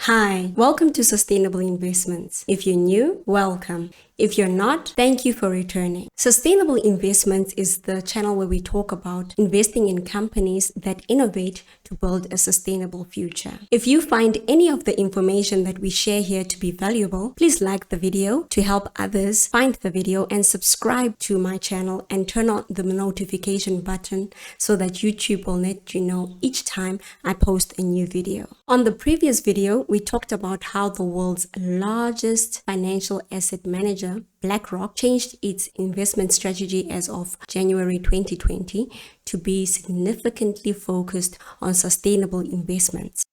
Hi, welcome to Sustainable Investments. If you're new, welcome. If you're not, thank you for returning. Sustainable Investments is the channel where we talk about investing in companies that innovate to build a sustainable future. If you find any of the information that we share here to be valuable, please like the video to help others find the video and subscribe to my channel and turn on the notification button so that YouTube will let you know each time I post a new video. On the previous video, we talked about how the world's largest financial asset manager, BlackRock, changed its investment strategy as of January 2020 to be significantly focused on sustainable investments.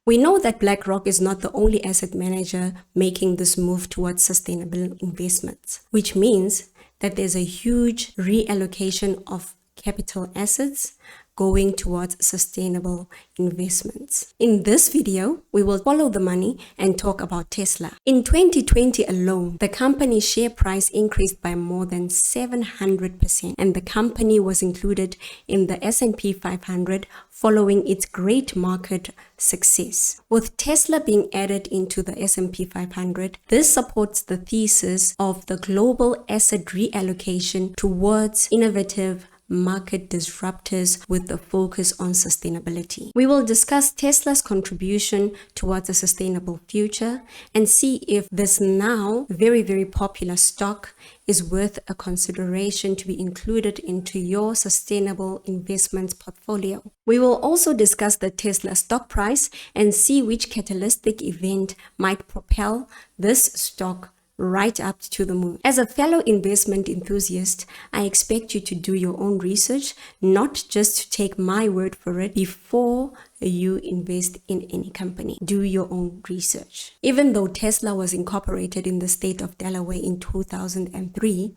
We know that BlackRock is not the only asset manager making this move towards sustainable investments, which means that there's a huge reallocation of capital assets going towards sustainable investments. In this video, we will follow the money and talk about Tesla. In 2020 alone, the company's share price increased by more than 700%, and the company was included in the S&P 500 following its great market success. With Tesla being added into the S&P 500, this supports the thesis of the global asset reallocation towards innovative market disruptors with a focus on sustainability. We will discuss Tesla's contribution towards a sustainable future and see if this now very popular stock is worth a consideration to be included into your sustainable investments portfolio. We will also discuss the Tesla stock price and see which catalytic event might propel this stock right up to the moon. As a fellow investment enthusiast, I expect you to do your own research, not just to take my word for it before you invest in any company. Do your own research. Even though Tesla was incorporated in the state of Delaware in 2003,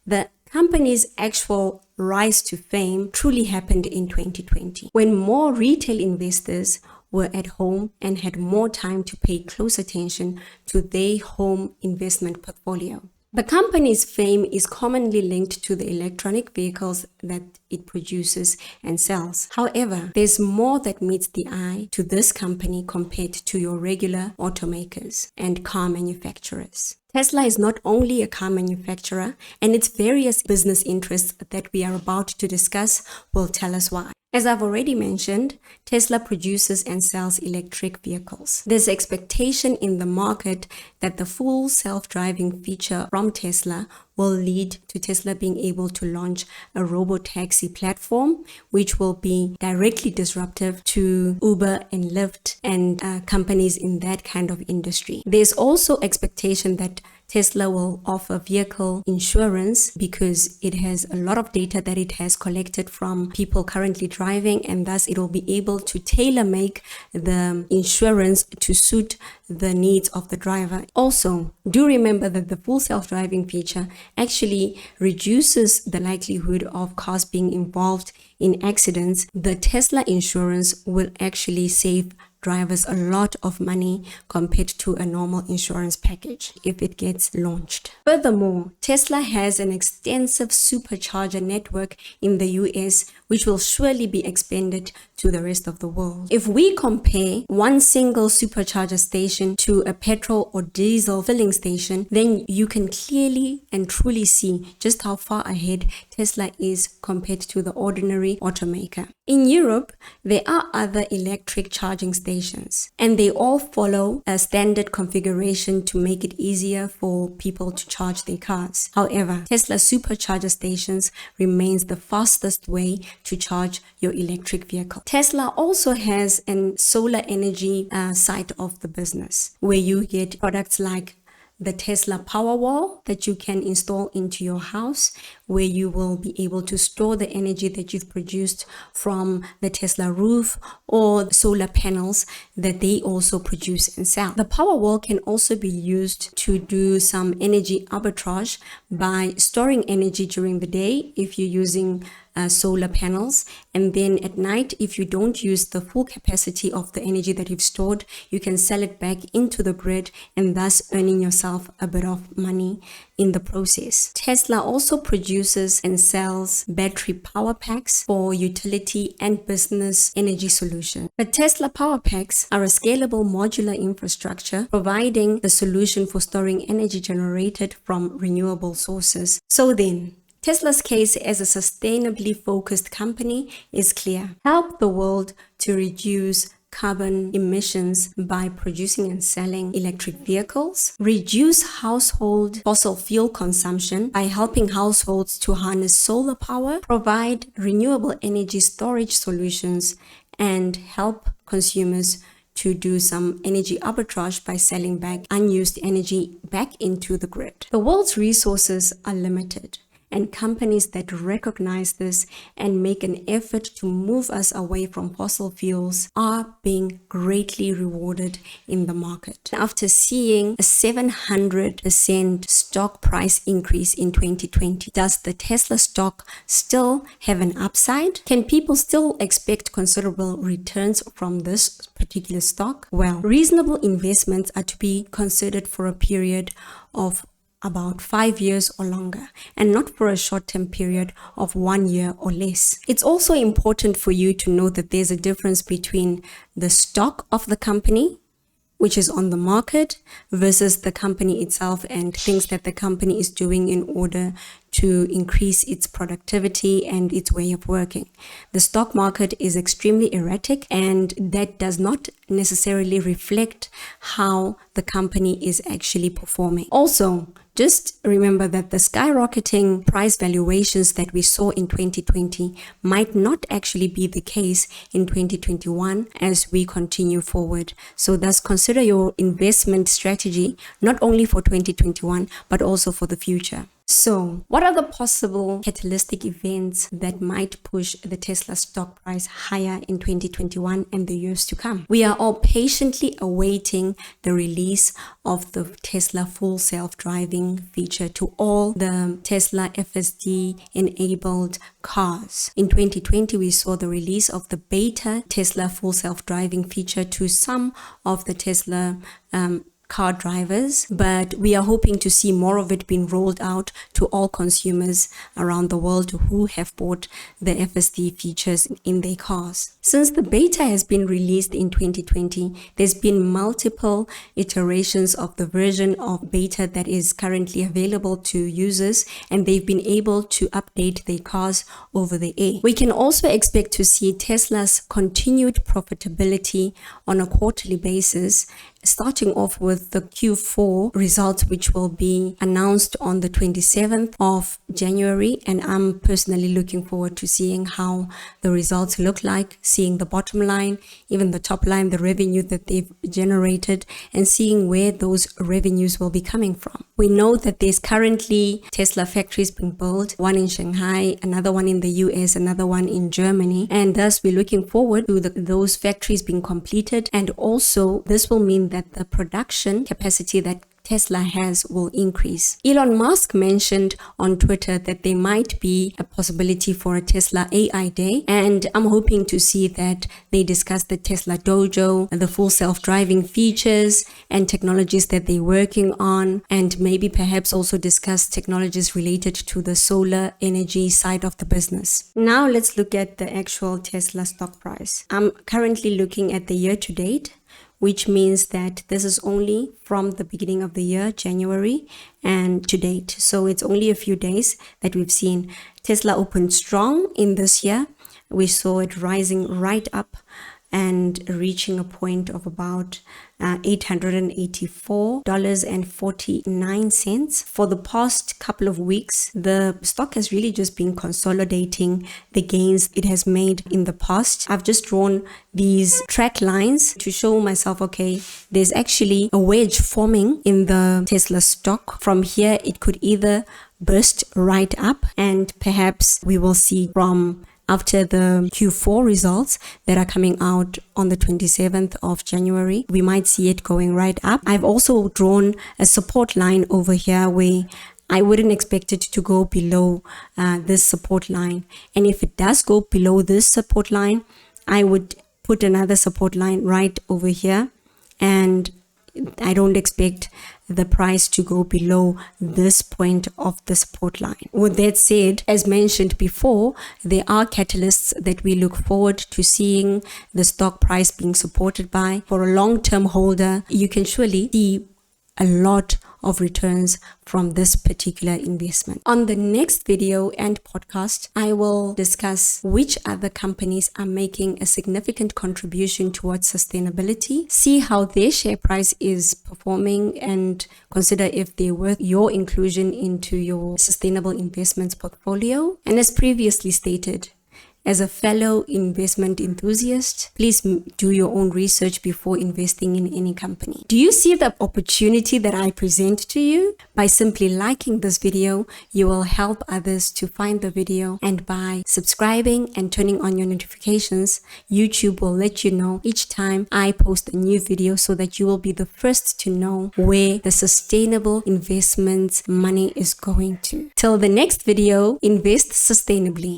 the company's actual rise to fame truly happened in 2020, when more retail investors were at home and had more time to pay close attention to their home investment portfolio. The company's fame is commonly linked to the electronic vehicles that it produces and sells. However, there's more that meets the eye to this company compared to your regular automakers and car manufacturers. Tesla is not only a car manufacturer, and its various business interests that we are about to discuss will tell us why. As I've already mentioned, Tesla produces and sells electric vehicles. There's expectation in the market that the full self-driving feature from Tesla will lead to Tesla being able to launch a robo-taxi platform, which will be directly disruptive to Uber and Lyft and companies in that kind of industry. There's also expectation that Tesla will offer vehicle insurance because it has a lot of data that it has collected from people currently driving, and thus it will be able to tailor-make the insurance to suit the needs of the driver. Also, do remember that the full self-driving feature actually reduces the likelihood of cars being involved in accidents. The Tesla insurance will actually save drivers a lot of money compared to a normal insurance package if it gets launched. Furthermore, Tesla has an extensive supercharger network in the US, which will surely be expanded to the rest of the world. If we compare one single supercharger station to a petrol or diesel filling station, then you can clearly and truly see just how far ahead Tesla is compared to the ordinary automaker. In Europe, there are other electric charging stations, and they all follow a standard configuration to make it easier for people to charge their cars. However, Tesla supercharger stations remains the fastest way to charge your electric vehicle. Tesla also has a solar energy side of the business, where you get products like the Tesla Powerwall that you can install into your house, where you will be able to store the energy that you've produced from the Tesla roof or solar panels that they also produce and sell. The Powerwall can also be used to do some energy arbitrage by storing energy during the day if you're using solar panels. And then at night, if you don't use the full capacity of the energy that you've stored, you can sell it back into the grid and thus earning yourself a bit of money in the process. Tesla also produces and sells battery power packs for utility and business energy solutions. The Tesla power packs are a scalable modular infrastructure providing the solution for storing energy generated from renewable sources. So then, Tesla's case as a sustainably focused company is clear. Help the world to reduce carbon emissions by producing and selling electric vehicles, reduce household fossil fuel consumption by helping households to harness solar power, provide renewable energy storage solutions, and help consumers to do some energy arbitrage by selling back unused energy back into the grid. The world's resources are limited, and companies that recognize this and make an effort to move us away from fossil fuels are being greatly rewarded in the market. After seeing a 700% stock price increase in 2020, does the Tesla stock still have an upside? Can people still expect considerable returns from this particular stock? Well, reasonable investments are to be considered for a period of about 5 years or longer, and not for a short-term period of 1 year or less. It's also important for you to know that there's a difference between the stock of the company, which is on the market, versus the company itself and things that the company is doing in order to increase its productivity and its way of working. The stock market is extremely erratic, and that does not necessarily reflect how the company is actually performing. Also, just remember that the skyrocketing price valuations that we saw in 2020 might not actually be the case in 2021 as we continue forward. So thus consider your investment strategy not only for 2021 but also for the future. So, what are the possible catalytic events that might push the Tesla stock price higher in 2021 and the years to come? We are all patiently awaiting the release of the Tesla full self-driving feature to all the Tesla FSD enabled cars. In 2020, we saw the release of the beta Tesla full self-driving feature to some of the Tesla car drivers, but we are hoping to see more of it being rolled out to all consumers around the world who have bought the FSD features in their cars. Since the beta has been released in 2020, there's been multiple iterations of the version of beta that is currently available to users, and they've been able to update their cars over the air. We can also expect to see Tesla's continued profitability on a quarterly basis, starting off with the Q4 results, which will be announced on the 27th of January. And I'm personally looking forward to seeing how the results look like, seeing the bottom line, even the top line, the revenue that they've generated, and seeing where those revenues will be coming from. We know that there's currently Tesla factories being built, one in Shanghai, another one in the US, another one in Germany. And thus we're looking forward to those factories being completed. And also this will mean that the production capacity that Tesla has will increase. Elon Musk mentioned on Twitter that there might be a possibility for a Tesla AI Day, and I'm hoping to see that they discuss the Tesla Dojo, the full self-driving features and technologies that they're working on, and maybe perhaps also discuss technologies related to the solar energy side of the business. Now let's look at the actual Tesla stock price. I'm currently looking at the year to date, which means that this is only from the beginning of the year, January, and to date. So it's only a few days that we've seen Tesla open strong in this year. We saw it rising right up and reaching a point of about $884.49. For the past couple of weeks, the stock has really just been consolidating the gains it has made in the past. I've just drawn these track lines to show myself, okay, there's actually a wedge forming in the Tesla stock. From here, it could either burst right up, and perhaps we will see from after the Q4 results that are coming out on the 27th of January, we might see it going right up. I've also drawn a support line over here where I wouldn't expect it to go below this support line. And if it does go below this support line, I would put another support line right over here, and I don't expect the price to go below this point of the support line. With that said, as mentioned before, there are catalysts that we look forward to seeing the stock price being supported by. For a long-term holder, you can surely see a lot of returns from this particular investment. On the next video and podcast, I will discuss which other companies are making a significant contribution towards sustainability, see how their share price is performing, and consider if they're worth your inclusion into your sustainable investments portfolio. And as previously stated, as a fellow investment enthusiast, please do your own research before investing in any company. Do you see the opportunity that I present to you? By simply liking this video, you will help others to find the video, and by subscribing and turning on your notifications, YouTube will let you know each time I post a new video so that you will be the first to know where the sustainable investments money is going to. Till the next video, invest sustainably.